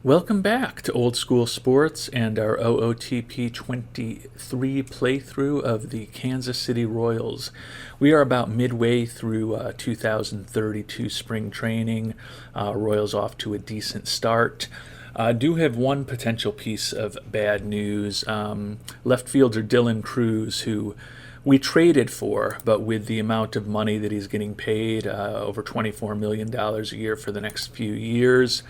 Welcome back to Old School Sports and our OOTP 23 playthrough of the Kansas City Royals. We are about midway through 2032 spring training. Royals off to a decent start. Do have one potential piece of bad news. Left fielder Dylan Cruz, who we traded for, but with the amount of money that he's getting paid, over $24 million a year for the next few years,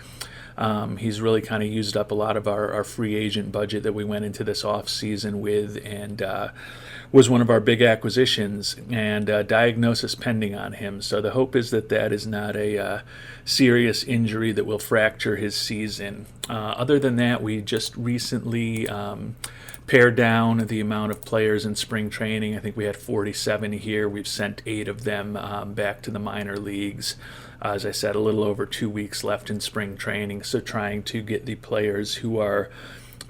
he's really kind of used up a lot of our free agent budget that we went into this off season with, and was one of our big acquisitions, and diagnosis pending on him. So the hope is that that is not a serious injury that will fracture his season. Other than that, we just recently pared down the amount of players in spring training. I think we had 47 here. We've sent 8 of them back to the minor leagues. As I said, a little over 2 weeks left in spring training, so trying to get the players who are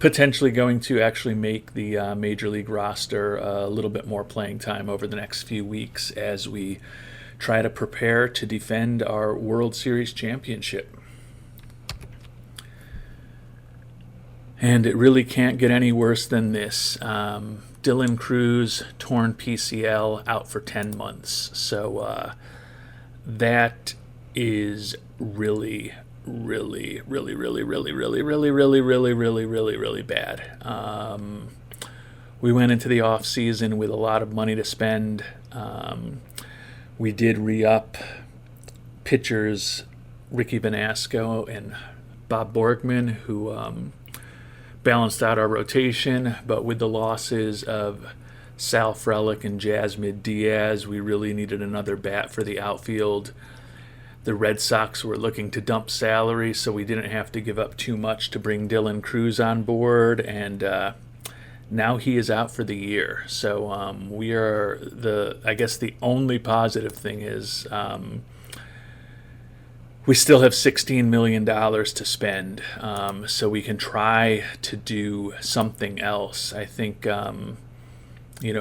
potentially going to actually make the major league roster a little bit more playing time over the next few weeks as we try to prepare to defend our World Series championship. And it really can't get any worse than this. Dylan Cruz, torn PCL, out for 10 months. So that is really bad. We went into the off season with a lot of money to spend. We did re-up pitchers Ricky Vanasco and Bob Borgman, who balanced out our rotation, but with the losses of Sal Frelick and Jasmine Diaz, we really needed another bat for the outfield. The Red Sox were looking to dump salary, so we didn't have to give up too much to bring Dylan Cruz on board, and now he is out for the year. So we are I guess the only positive thing is we still have $16 million to spend, so we can try to do something else. I think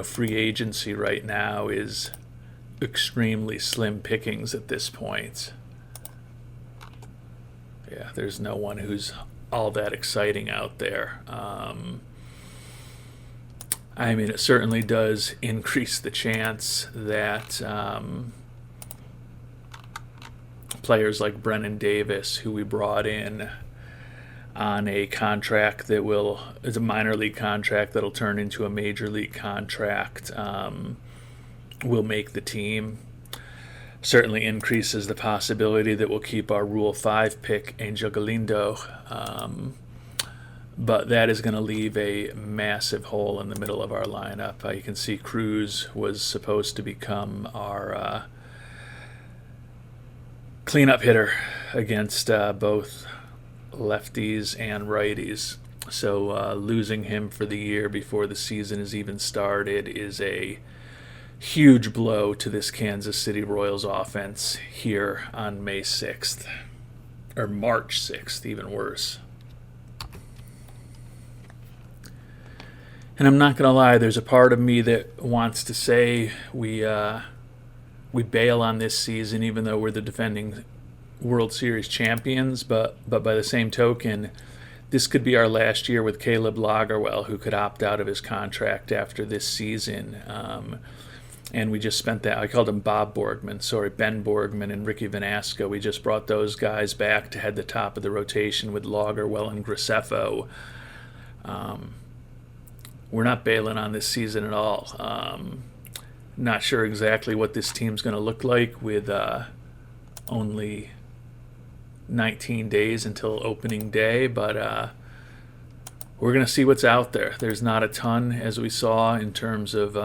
free agency right now is extremely slim pickings at this point. Yeah, there's no one who's all that exciting out there. I mean, it certainly does increase the chance that players like Brennan Davis, who we brought in on a contract that is a minor league contract that'll turn into a major league contract, will make the team. Certainly increases the possibility that we'll keep our Rule 5 pick, Angel Galindo, but that is going to leave a massive hole in the middle of our lineup. You can see Cruz was supposed to become our cleanup hitter against both lefties and righties. So losing him for the year before the season has even started is a huge blow to this Kansas City Royals offense here on May 6th, or March 6th, even worse. And I'm not going to lie, there's a part of me that wants to say we bail on this season even though we're the defending World Series champions, but by the same token, this could be our last year with Caleb Lagerwell, who could opt out of his contract after this season. And we just spent that. I called him Ben Borgman and Ricky Vanasco. We just brought those guys back to head the top of the rotation with Lagerwell and Graceffo. We're not bailing on this season at all. Not sure exactly what this team's going to look like with only 19 days until opening day, but we're going to see what's out there. There's not a ton, as we saw, in terms of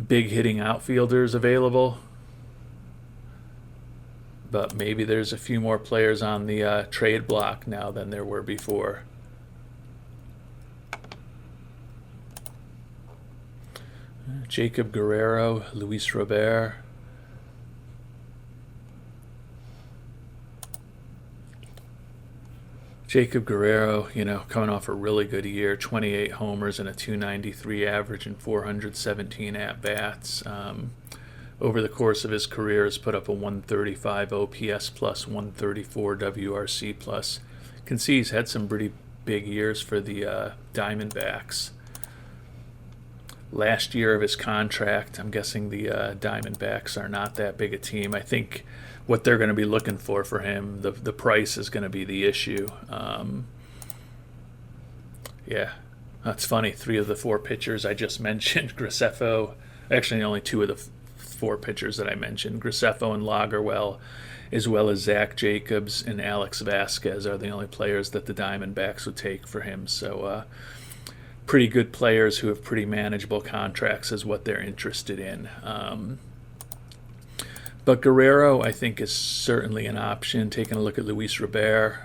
big hitting outfielders available, but maybe there's a few more players on the trade block now than there were before. Jacob Guerrero, Luis Robert. Jacob Guerrero, coming off a really good year, 28 homers and a 293 average and 417 at-bats. Over the course of his career has put up a 135 OPS plus, 134 WRC plus, You can see he's had some pretty big years for the Diamondbacks. Last year of his contract, I'm guessing the Diamondbacks are not that big a team. I think what they're going to be looking for him, the price is going to be the issue. Yeah, that's funny. 3 of the 4 pitchers I just mentioned, Graceffo, actually only 2 of the 4 pitchers that I mentioned, Graceffo and Lagerwell, as well as Zach Jacobs and Alex Vasquez are the only players that the Diamondbacks would take for him. So pretty good players who have pretty manageable contracts is what they're interested in. But Guerrero, I think, is certainly an option. Taking a look at Luis Robert,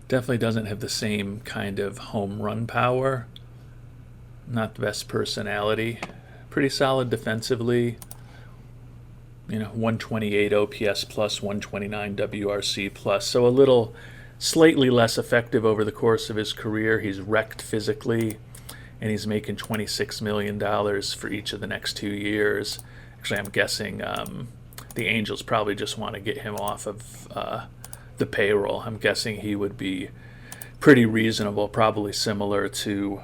definitely doesn't have the same kind of home run power. Not the best personality. Pretty solid defensively. 128 OPS plus, 129 WRC plus. So a little slightly less effective over the course of his career. He's wrecked physically, and he's making $26 million for each of the next 2 years. Actually, I'm guessing the Angels probably just want to get him off of the payroll. I'm guessing he would be pretty reasonable, probably similar to...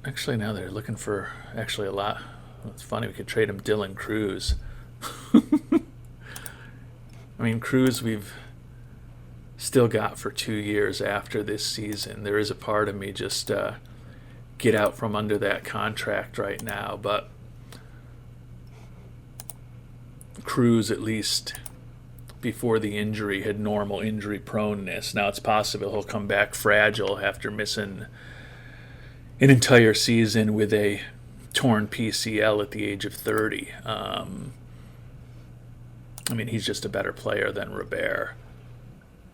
Actually, now they're looking for a lot. It's funny, we could trade him Dylan Cruz. I mean, Cruz we've still got for 2 years after this season. There is a part of me just get out from under that contract right now, but Cruz, at least before the injury, had normal injury proneness. Now it's possible he'll come back fragile after missing an entire season with a torn PCL at the age of 30. I mean, he's just a better player than Robert.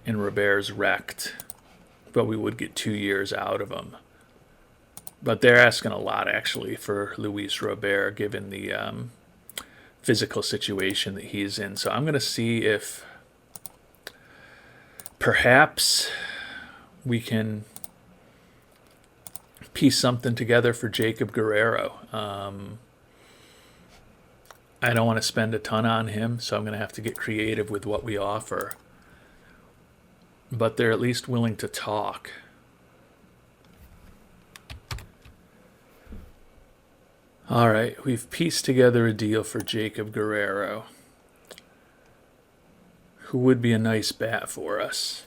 And Robert's wrecked, but we would get 2 years out of him. But they're asking a lot, actually, for Luis Robert, given the physical situation that he's in. So I'm going to see if perhaps we can piece something together for Jacob Guerrero. I don't want to spend a ton on him, so I'm going to have to get creative with what we offer. But they're at least willing to talk. All right, we've pieced together a deal for Jacob Guerrero, who would be a nice bat for us.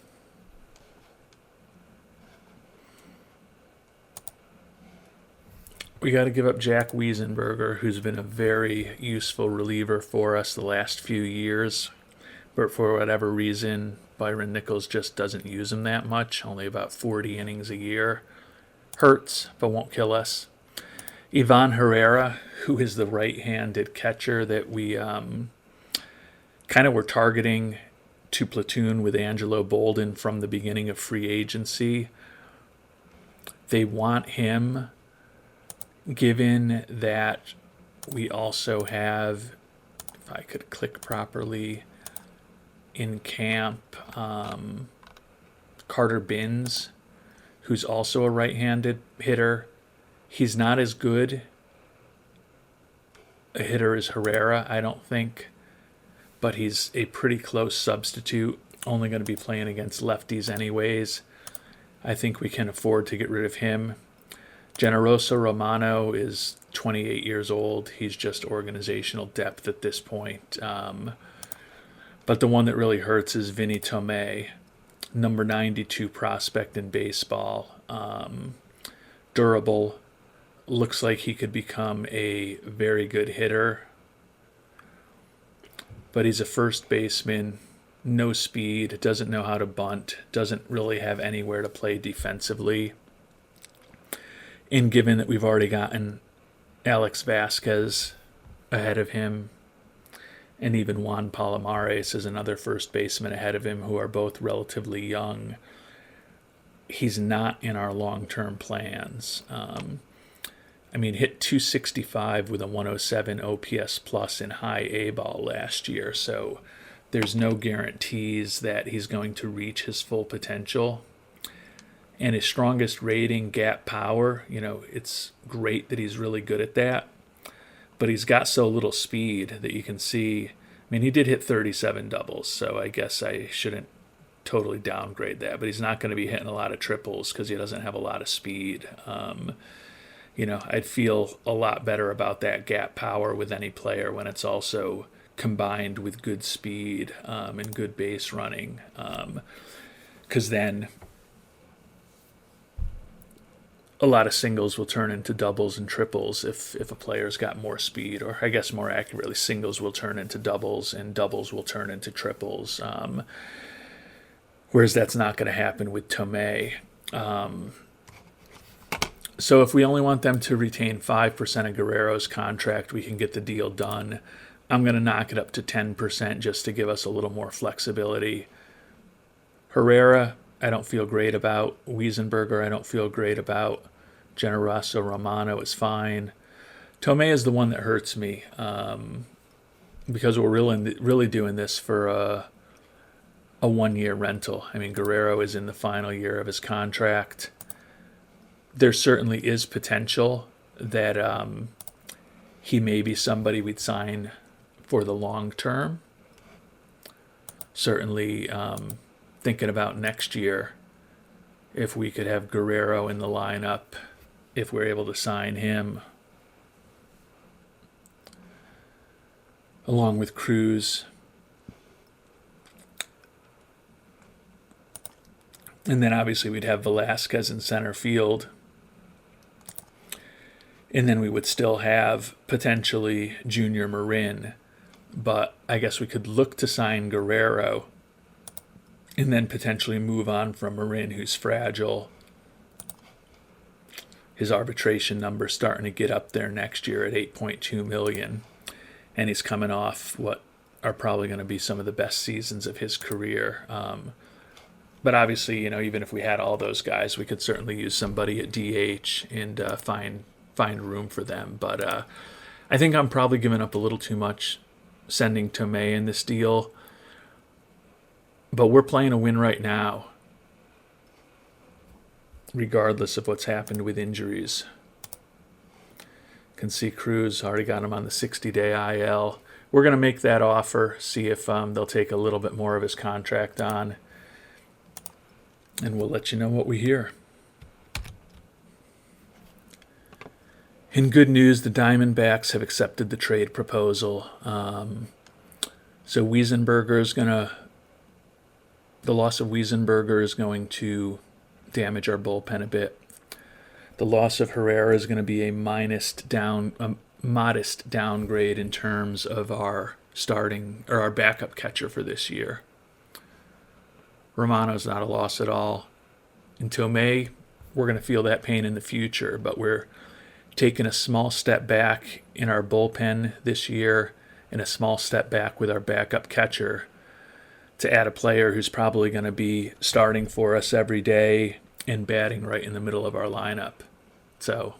We got to give up Jack Wiesenberger, who's been a very useful reliever for us the last few years. But for whatever reason, Byron Nichols just doesn't use him that much, only about 40 innings a year. Hurts, but won't kill us. Yvonne Herrera, who is the right-handed catcher that we kind of were targeting to platoon with Angelo Bolden from the beginning of free agency. They want him, given that we also have, if I could click properly, in camp, Carter Binns, who's also a right-handed hitter. He's not as good a hitter as Herrera, I don't think, but he's a pretty close substitute, only going to be playing against lefties anyways. I think we can afford to get rid of him. Generoso Romano is 28 years old. He's just organizational depth at this point. But the one that really hurts is Vinnie Tomei, number 92 prospect in baseball. Durable. Looks like he could become a very good hitter. But he's a first baseman, no speed, doesn't know how to bunt, doesn't really have anywhere to play defensively. And given that we've already gotten Alex Vasquez ahead of him, and even Juan Palomares is another first baseman ahead of him, who are both relatively young, he's not in our long-term plans. Hit 265 with a 107 OPS plus in high A ball last year, so there's no guarantees that he's going to reach his full potential. And his strongest rating, gap power, it's great that he's really good at that, but he's got so little speed that you can see mean, he did hit 37 doubles, so I guess I shouldn't totally downgrade that. But he's not going to be hitting a lot of triples because he doesn't have a lot of speed. I'd feel a lot better about that gap power with any player when it's also combined with good speed and good base running. Because then a lot of singles will turn into doubles and triples if a player's got more speed, or I guess more accurately, singles will turn into doubles and doubles will turn into triples. Whereas that's not going to happen with Tomei. So if we only want them to retain 5% of Guerrero's contract, we can get the deal done. I'm going to knock it up to 10% just to give us a little more flexibility. Herrera, I don't feel great about. Wiesenberger, I don't feel great about. Generoso Romano is fine. Tomei is the one that hurts me because we're really doing this for a 1-year rental. I mean, Guerrero is in the final year of his contract. There certainly is potential that he may be somebody we'd sign for the long term. Certainly thinking about next year, if we could have Guerrero in the lineup, if we're able to sign him, along with Cruz. And then obviously we'd have Velasquez in center field. And then we would still have potentially Junior Marin. But I guess we could look to sign Guerrero and then potentially move on from Marin, who's fragile. His arbitration number's starting to get up there next year at $8.2 million. And he's coming off what are probably going to be some of the best seasons of his career. But obviously, even if we had all those guys, we could certainly use somebody at DH and find room for them. But I think I'm probably giving up a little too much sending Tomei in this deal. But we're playing a win right now, regardless of what's happened with injuries. Can see Cruz already got him on the 60-day IL. We're going to make that offer, see if they'll take a little bit more of his contract on. And we'll let you know what we hear. In good news, the Diamondbacks have accepted the trade proposal. So the loss of Wiesenberger is going to damage our bullpen a bit. The loss of Herrera is going to be a modest downgrade in terms of our our backup catcher for this year. Romano's not a loss at all. In Tomei, we're going to feel that pain in the future, but we're taking a small step back in our bullpen this year and a small step back with our backup catcher to add a player who's probably going to be starting for us every day and batting right in the middle of our lineup. So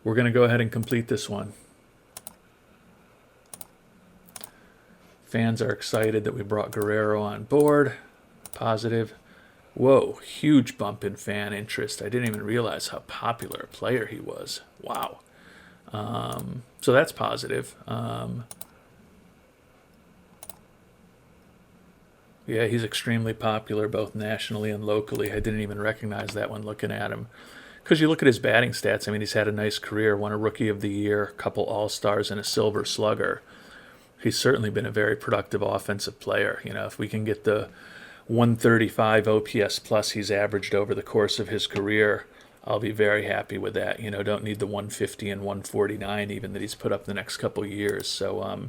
we're going to go ahead and complete this one. Fans are excited that we brought Guerrero on board. Positive. Whoa, huge bump in fan interest. I didn't even realize how popular a player he was. Wow. So that's positive. Yeah, he's extremely popular both nationally and locally. I didn't even recognize that when looking at him. Because you look at his batting stats, I mean, he's had a nice career, won a Rookie of the Year, a couple All-Stars, and a Silver Slugger. He's certainly been a very productive offensive player. If we can get the 135 OPS plus he's averaged over the course of his career, I'll be very happy with that. Don't need the 150 and 149 even that he's put up the next couple years. So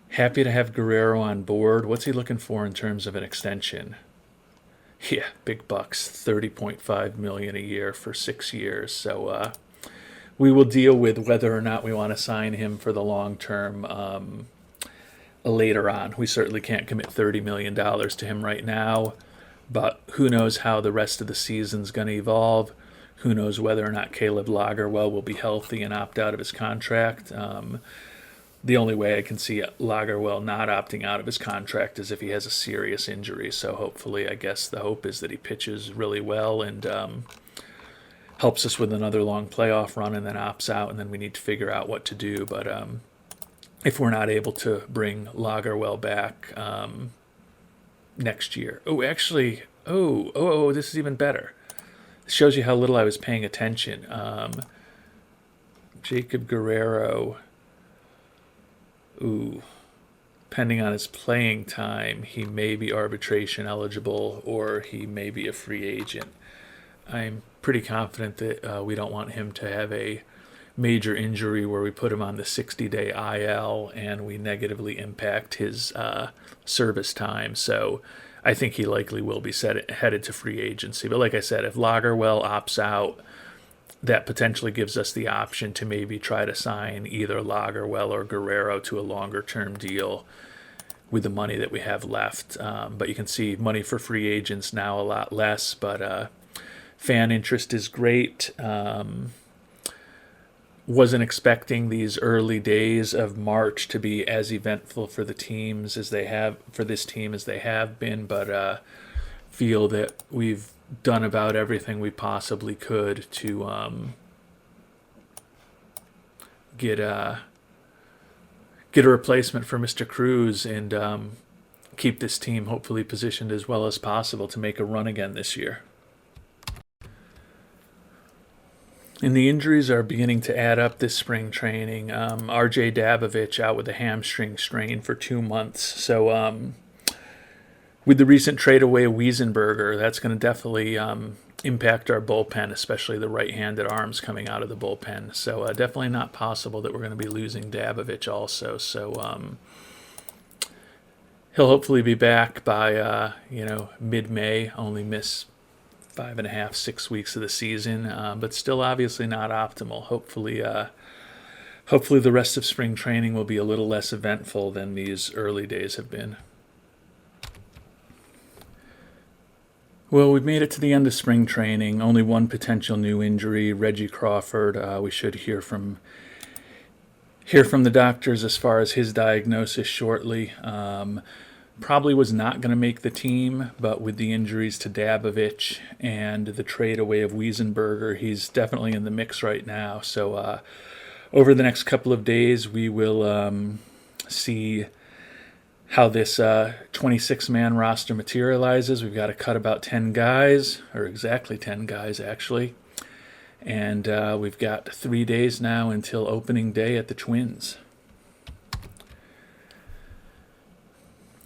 happy to have Guerrero on board. What's he looking for in terms of an extension? Yeah, big bucks, $30.5 million a year for 6 years. So we will deal with whether or not we want to sign him for the long term later on. We certainly can't commit $30 million to him right now, but who knows how the rest of the season's going to evolve. Who knows whether or not Caleb Lagerwell will be healthy and opt out of his contract. The only way I can see Lagerwell not opting out of his contract is if he has a serious injury. So hopefully, I guess the hope is that he pitches really well and helps us with another long playoff run and then opts out, and then we need to figure out what to do. But if we're not able to bring Lagerwell back next year. Oh, actually, this is even better. It shows you how little I was paying attention. Jacob Guerrero, depending on his playing time, he may be arbitration eligible or he may be a free agent. I'm pretty confident that we don't want him to have a major injury where we put him on the 60-day IL and we negatively impact his service time. So I think he likely will be headed to free agency. But like I said, if Lagerwell opts out, that potentially gives us the option to maybe try to sign either Lagerwell or Guerrero to a longer-term deal with the money that we have left. But you can see money for free agents now a lot less, but fan interest is great. Wasn't expecting these early days of March to be as eventful for the teams as they have, for this team as they have been, but feel that we've done about everything we possibly could to get a replacement for Mr. Cruz and keep this team hopefully positioned as well as possible to make a run again this year. And the injuries are beginning to add up this spring training. RJ Dabovich out with a hamstring strain for 2 months. So with the recent trade away of Wiesenberger, that's going to definitely impact our bullpen, especially the right-handed arms coming out of the bullpen. So definitely not possible that we're going to be losing Dabovich also. So he'll hopefully be back by mid-May, only miss 5.5, 6 weeks of the season, but still obviously not optimal. Hopefully the rest of spring training will be a little less eventful than these early days have been. Well, we've made it to the end of spring training. Only one potential new injury, Reggie Crawford. We should hear from the doctors as far as his diagnosis shortly. Probably was not going to make the team, but with the injuries to Dabovich and the trade away of Wiesenberger, he's definitely in the mix right now. So over the next couple of days, we will see how this 26-man roster materializes. We've got to cut about 10 guys, or exactly 10 guys, actually. And we've got 3 days now until opening day at the Twins.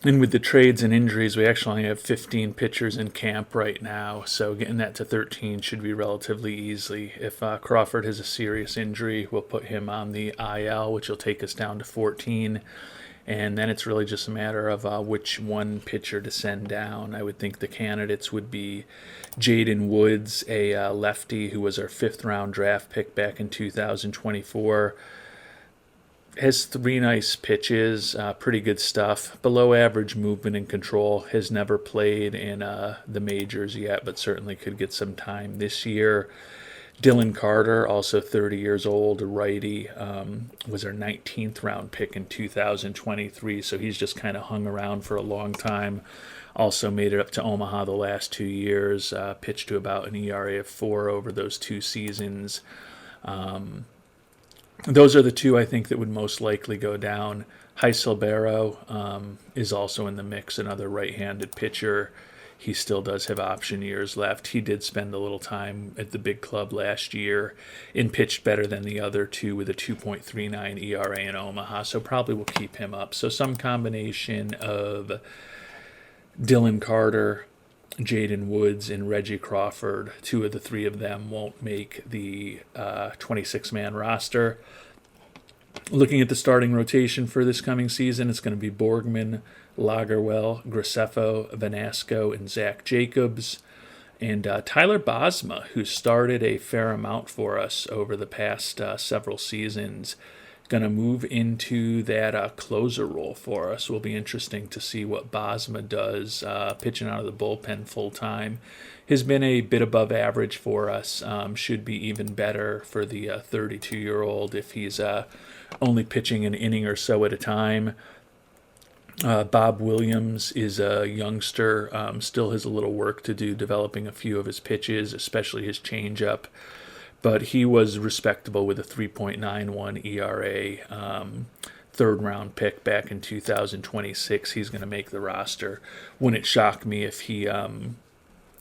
And with the trades and injuries, we actually only have 15 pitchers in camp right now, so getting that to 13 should be relatively easy. If Crawford has a serious injury, we'll put him on the IL, which will take us down to 14. And then it's really just a matter of which one pitcher to send down. I would think the candidates would be Jaden Woods, a lefty who was our 5th-round draft pick back in 2024. Has 3 nice pitches, pretty good stuff. Below average movement and control. Has never played in the majors yet, but certainly could get some time this year. Dylan Carter, also 30 years old, a righty, was our 19th round pick in 2023, so he's just kind of hung around for a long time. Also made it up to Omaha the last 2 years, pitched to about an ERA of 4 over those 2 seasons. Those are the 2 I think that would most likely go down. Heiselberro is also in the mix, another right-handed pitcher. He still does have option years left. He did spend a little time at the big club last year and pitched better than the other 2 with a 2.39 ERA in Omaha, so probably will keep him up. So some combination of Dylan Carter, Jaden Woods, and Reggie Crawford. 2 of the 3 of them won't make the 26-man roster. Looking at the starting rotation for this coming season, it's going to be Borgman, Lagerwell, Graceffo, Vanasco, and Zach Jacobs. And Tyler Bosma, who started a fair amount for us over the past several seasons, going to move into that closer role for us. Will be interesting to see what Bosma does pitching out of the bullpen full-time. Has been a bit above average for us. Should be even better for the 32-year-old if he's only pitching an inning or so at a time. Bob Williams is a youngster, still has a little work to do developing a few of his pitches, especially his changeup. But he was respectable with a 3.91 ERA, third-round pick back in 2026. He's going to make the roster. Wouldn't shock me if he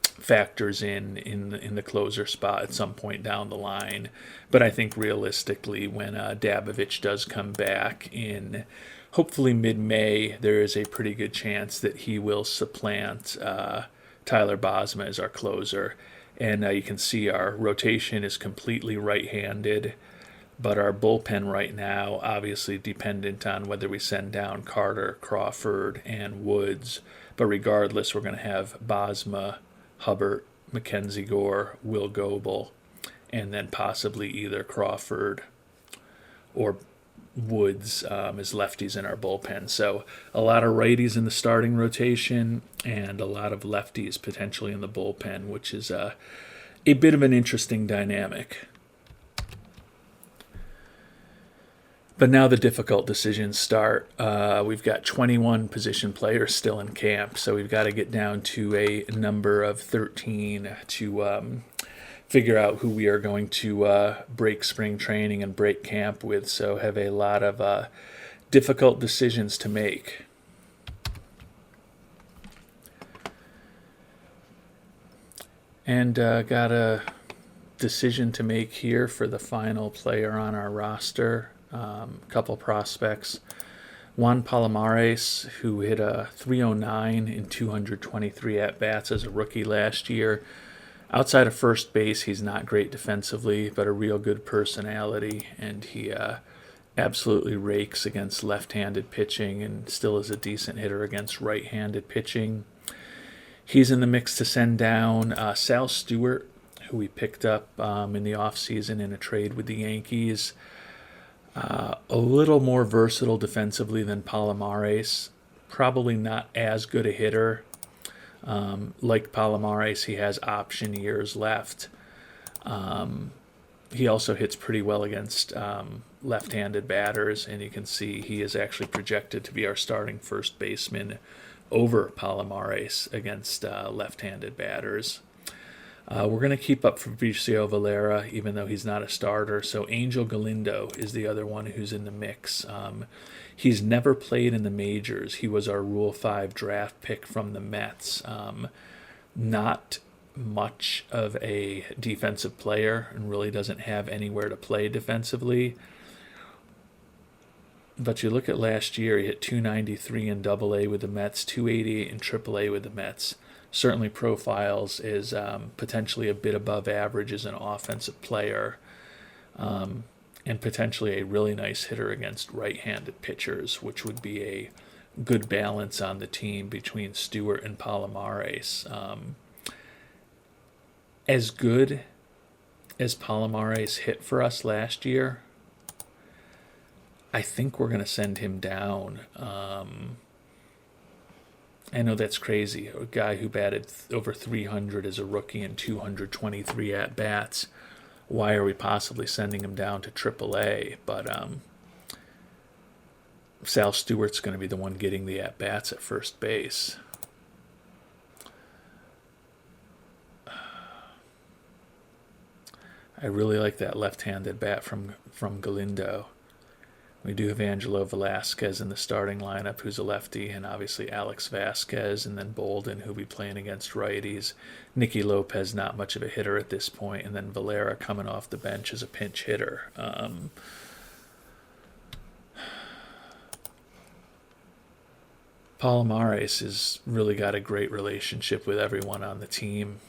factors in the closer spot at some point down the line. But I think realistically, when Dabovich does come back in hopefully mid-May, there is a pretty good chance that he will supplant Tyler Bosma as our closer. And you can see our rotation is completely right-handed, but our bullpen right now, obviously dependent on whether we send down Carter, Crawford, and Woods. But regardless, we're going to have Bosma, Hubbard, Mackenzie Gore, Will Goebel, and then possibly either Crawford or Woods as lefties in our bullpen. So a lot of righties in the starting rotation and a lot of lefties potentially in the bullpen, which is a bit of an interesting dynamic. But now the difficult decisions start. We've got 21 position players still in camp, so we've got to get down to a number of 13 to figure out who we are going to break spring training and break camp with. So have a lot of difficult decisions to make. And got a decision to make here for the final player on our roster. Couple prospects. Juan Palomares, who hit a 309 in 223 at-bats as a rookie last year. Outside of first base, he's not great defensively, but a real good personality, and he absolutely rakes against left-handed pitching and still is a decent hitter against right-handed pitching. He's in the mix to send down Sal Stewart, who we picked up in the offseason in a trade with the Yankees. A little more versatile defensively than Palomares. Probably not as good a hitter. Like Palomares, he has option years left. He also hits pretty well against left-handed batters, and you can see he is actually projected to be our starting first baseman over Palomares against left-handed batters. We're going to keep up Fabricio Valera, even though he's not a starter. So Angel Galindo is the other one who's in the mix. He's never played in the majors. He was our Rule 5 draft pick from the Mets. Not much of a defensive player and really doesn't have anywhere to play defensively. But you look at last year, he hit 293 in AA with the Mets, 288 in AAA with the Mets. Certainly profiles is potentially a bit above average as an offensive player, and potentially a really nice hitter against right-handed pitchers, which would be a good balance on the team between Stewart and Palomares. As good as Palomares hit for us last year, I think we're going to send him down. I know that's crazy. A guy who batted over 300 as a rookie and 223 at-bats. Why are we possibly sending him down to AAA? But Sal Stewart's going to be the one getting the at-bats at first base. I really like that left-handed bat from Galindo. We do have Angelo Velasquez in the starting lineup, who's a lefty, and obviously Alex Vasquez, and then Bolden, who'll be playing against righties. Nicky Lopez, not much of a hitter at this point, and then Valera coming off the bench as a pinch hitter. Palomares has really got a great relationship with everyone on the team.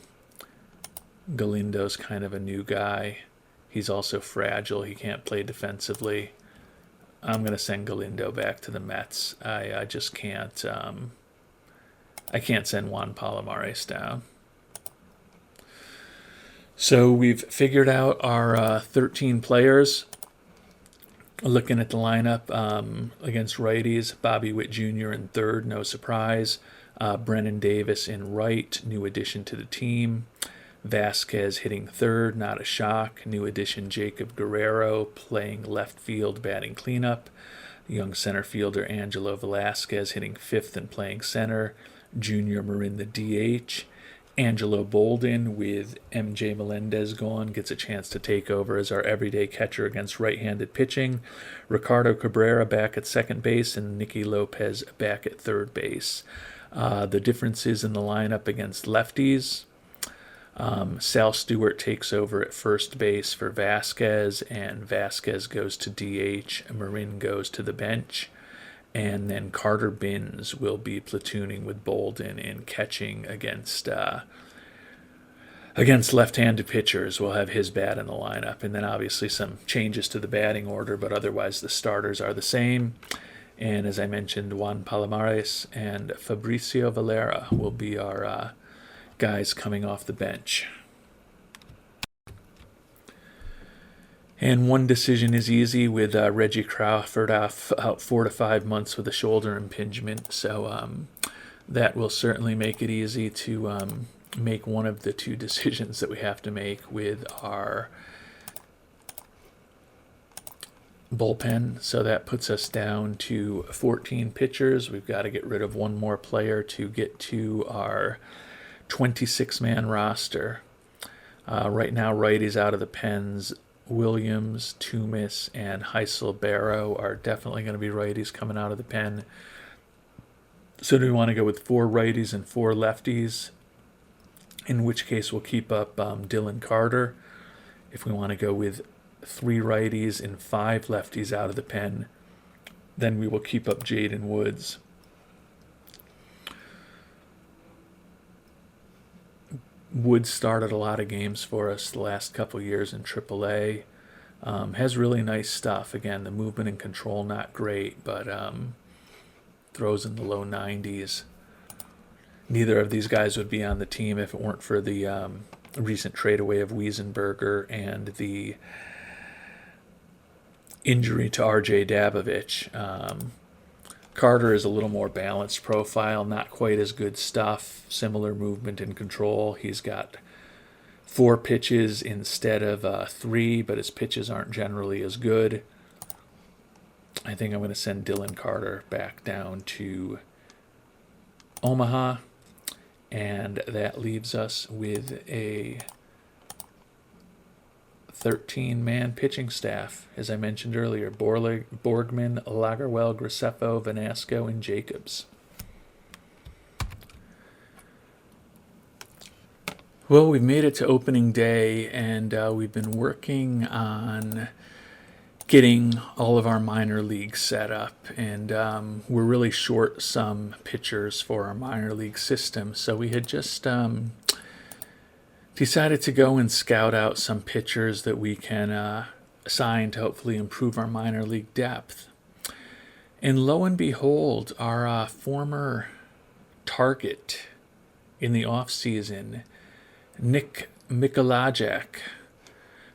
Galindo's kind of a new guy. He's also fragile. He can't play defensively. I'm going to send Galindo back to the Mets. I just can't. I can't send Juan Palomares down. So we've figured out our 13 players. Looking at the lineup against righties, Bobby Witt Jr. in third, no surprise. Brennan Davis in right, new addition to the team. Vasquez hitting third, not a shock. New addition Jacob Guerrero playing left field, batting cleanup. Young center fielder Angelo Velasquez hitting fifth and playing center. Junior Marin the DH. Angelo Bolden, with MJ Melendez gone, gets a chance to take over as our everyday catcher against right-handed pitching. Ricardo Cabrera back at second base and Nicky Lopez back at third base. The differences in the lineup against lefties: Sal Stewart takes over at first base for Vasquez, and Vasquez goes to DH. Marin goes to the bench. And then Carter Binns will be platooning with Bolden in catching against left-handed pitchers. We'll have his bat in the lineup. And then obviously some changes to the batting order, but otherwise the starters are the same. And as I mentioned, Juan Palomares and Fabricio Valera will be our guys coming off the bench. And one decision is easy with Reggie Crawford out 4 to 5 months with a shoulder impingement. So that will certainly make it easy to make one of the two decisions that we have to make with our bullpen. So that puts us down to 14 pitchers. We've got to get rid of one more player to get to our 26-man roster. Right now, righties out of the pens. Williams, Toomis, and Heisel Barrow are definitely going to be righties coming out of the pen. So do we want to go with 4 righties and 4 lefties? In which case we'll keep up Dylan Carter. If we want to go with 3 righties and 5 lefties out of the pen, then we will keep up Jaden Woods. Woods started a lot of games for us the last couple years in AAA. Has really nice stuff. Again, the movement and control not great, but throws in the low 90s. Neither of these guys would be on the team if it weren't for the recent trade away of Wiesenberger and the injury to RJ Dabovich. Carter is a little more balanced profile, not quite as good stuff, similar movement and control. He's got 4 pitches instead of 3, but his pitches aren't generally as good. I think I'm going to send Dylan Carter back down to Omaha, and that leaves us with a 13-man pitching staff, as I mentioned earlier: Borgman, Lagerwell, Graceffo, Vanasco, and Jacobs. Well, we've made it to opening day, and we've been working on getting all of our minor leagues set up, and we're really short some pitchers for our minor league system, so we had just decided to go and scout out some pitchers that we can assign to hopefully improve our minor league depth. And lo and behold, our former target in the offseason, Nick Mikolajek,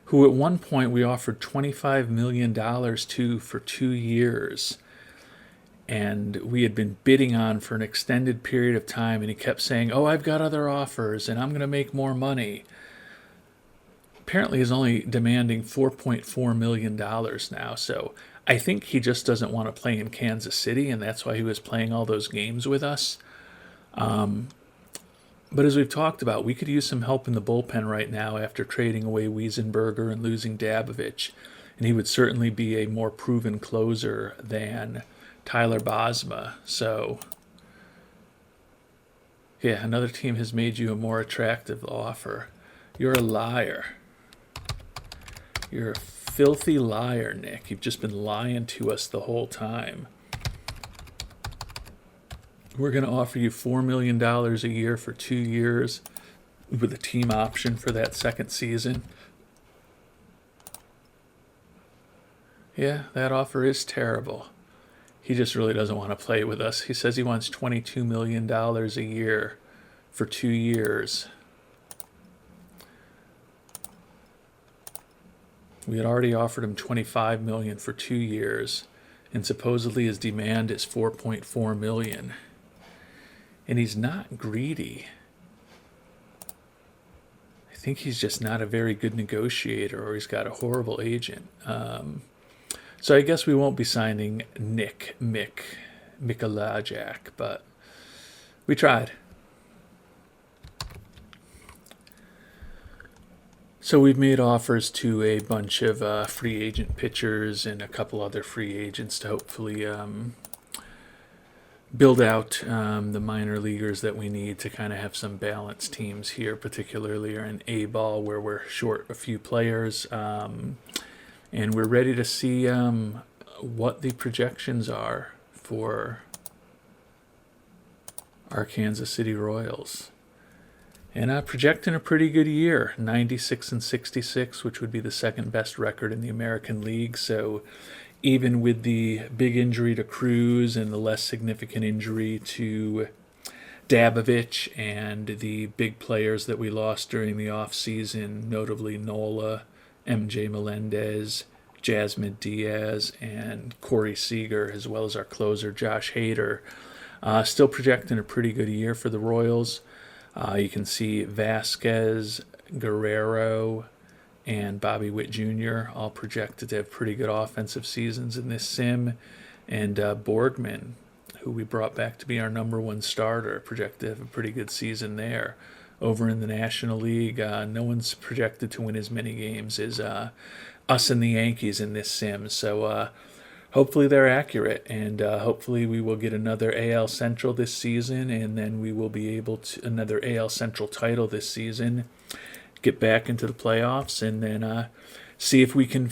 who at one point we offered $25 million to for 2 years, and we had been bidding on for an extended period of time, and he kept saying, "Oh, I've got other offers, and I'm going to make more money." Apparently he's only demanding $4.4 million now, so I think he just doesn't want to play in Kansas City, and that's why he was playing all those games with us. But as we've talked about, we could use some help in the bullpen right now after trading away Wiesenberger and losing Dabovich, and he would certainly be a more proven closer than Tyler Bosma. So, yeah, another team has made you a more attractive offer. You're a liar. You're a filthy liar, Nick. You've just been lying to us the whole time. We're going to offer you $4 million a year for 2 years with a team option for that second season. Yeah, that offer is terrible. He just really doesn't want to play with us. He says he wants $22 million a year for 2 years. We had already offered him $25 million for 2 years, and supposedly his demand is $4.4 million. And he's not greedy. I think he's just not a very good negotiator, or he's got a horrible agent. So I guess we won't be signing Nick Mikolajek, but we tried. So we've made offers to a bunch of free agent pitchers and a couple other free agents to hopefully build out the minor leaguers that we need to kind of have some balanced teams here, particularly in A-ball where we're short a few players. And we're ready to see what the projections are for our Kansas City Royals. And projecting a pretty good year, 96-66, which would be the second best record in the American League. So even with the big injury to Cruz and the less significant injury to Dabovich and the big players that we lost during the offseason, notably Nola, MJ Melendez, Jasmine Diaz, and Corey Seager, as well as our closer Josh Hader, still projecting a pretty good year for the Royals. You can see Vasquez, Guerrero, and Bobby Witt Jr. all projected to have pretty good offensive seasons in this sim. And Borgman, who we brought back to be our number one starter, projected to have a pretty good season there. Over in the National League, no one's projected to win as many games as us and the Yankees in this sim. So hopefully they're accurate, and hopefully we will get another AL Central this season, and then we will be able to another AL Central title this season, get back into the playoffs, and then see if we can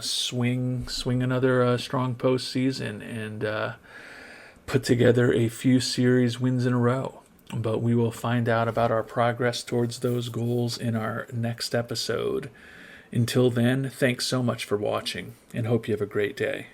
swing another strong postseason and put together a few series wins in a row. But we will find out about our progress towards those goals in our next episode. Until then, thanks so much for watching, and hope you have a great day.